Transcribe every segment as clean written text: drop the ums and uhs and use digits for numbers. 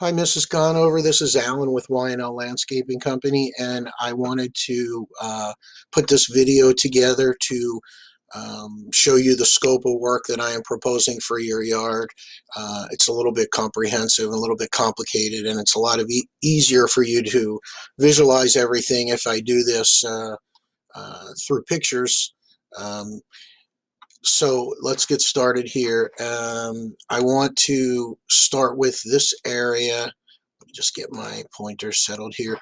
Hi, Mrs. Conover. This is Alan with Y&L Landscaping Company, and I wanted to put this video together to show you the scope of work that I am proposing for your yard. It's a little bit comprehensive, a little bit complicated, and it's a lot of easier for you to visualize everything if I do this through pictures. Um, so let's get started here. I want to start with this area. Just get my pointer settled here.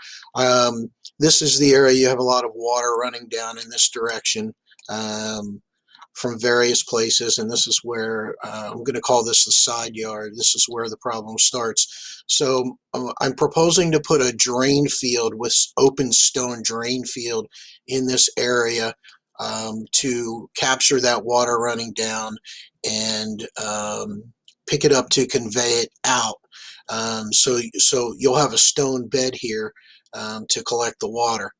This is the area you have a lot of water running down in this direction from various places, and this is where I'm going to call this the side yard. This is where the problem starts. So I'm proposing to put a drain field with open stone drain field in this area to capture that water running down and pick it up to convey it out. So you'll have a stone bed here to collect the water.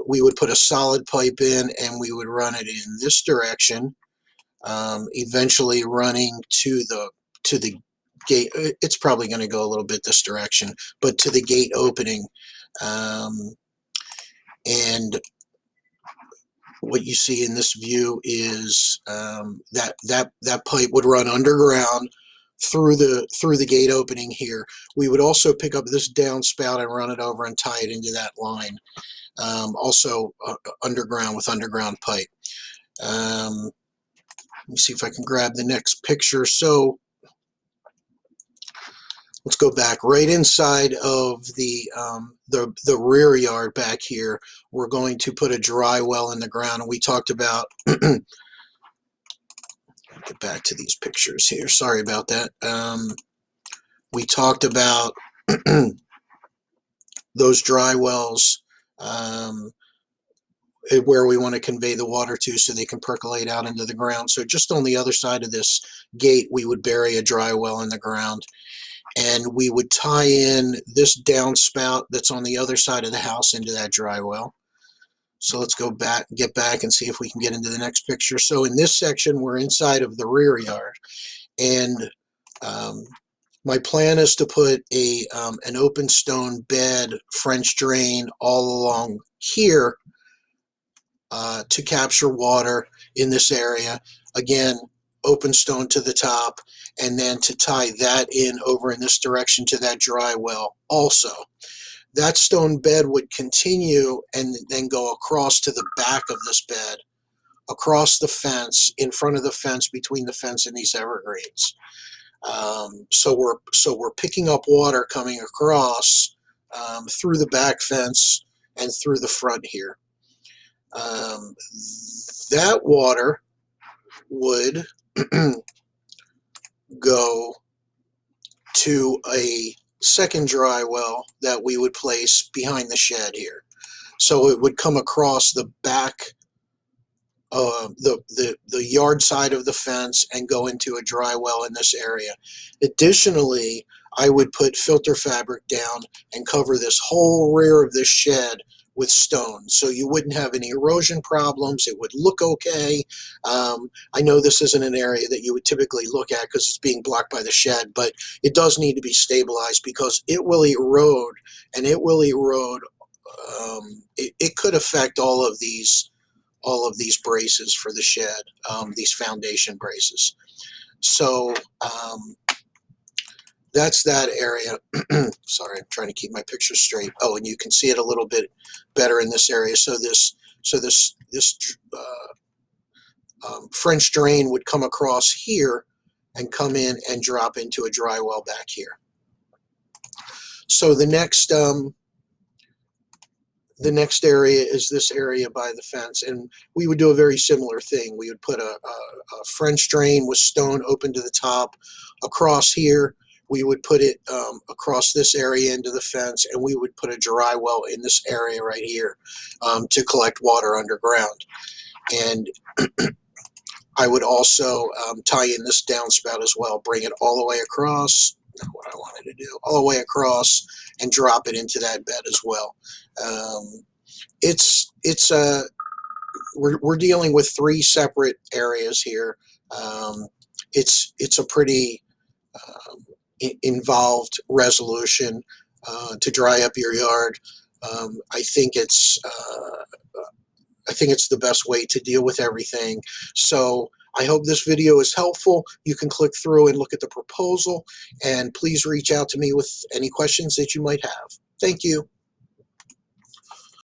We would put a solid pipe in and we would run it in this direction, eventually running to the gate. It's probably going to go a little bit this direction, but to the gate opening. And what you see in this view is that pipe would run underground through the gate opening here. We would also pick up this downspout and run it over and tie it into that line. Also underground with underground pipe. Let me see if I can grab the next picture. So let's go back right inside of the rear yard back here. We're going to put a dry well in the ground, and we talked about get back to these pictures here. Sorry about that. We talked about those dry wells where we want to convey the water to so they can percolate out into the ground. So just on the other side of this gate, we would bury a dry well in the ground. And we would tie in this downspout that's on the other side of the house into that dry well. So let's get back and see if we can get into the next picture. So in this section, we're inside of the rear yard. And my plan is to put an open stone bed, French drain all along here to capture water in this area. Again, open stone to the top, and then to tie that in over in this direction to that dry well also. That stone bed would continue and then go across to the back of this bed, across the fence, in front of the fence, between the fence and these evergreens. So we're picking up water coming across through the back fence and through the front here. That water would go to a second dry well that we would place behind the shed here. So it would come across the back, the yard side of the fence and go into a dry well in this area. Additionally, I would put filter fabric down and cover this whole rear of this shed with stone, so you wouldn't have any erosion problems. It would look okay. I know this isn't an area that you would typically look at because it's being blocked by the shed, but it does need to be stabilized because it will erode, and it will erode. It could affect all of these braces for the shed, these foundation braces. So that's that area. Sorry, I'm trying to keep my picture straight. Oh, and you can see it a little bit better in this area. So this French drain would come across here and come in and drop into a dry well back here. So the next area is this area by the fence, and we would do a very similar thing. We would put a French drain with stone open to the top across here. We would put it across this area into the fence, and we would put a dry well in this area right here to collect water underground. And I would also tie in this downspout as well, bring it all the way across, not what I wanted to do, all the way across and drop it into that bed as well. We're dealing with three separate areas here. It's a pretty involved resolution to dry up your yard. I think it's the best way to deal with everything. So I hope this video is helpful. You can click through and look at the proposal, and please reach out to me with any questions that you might have. Thank you.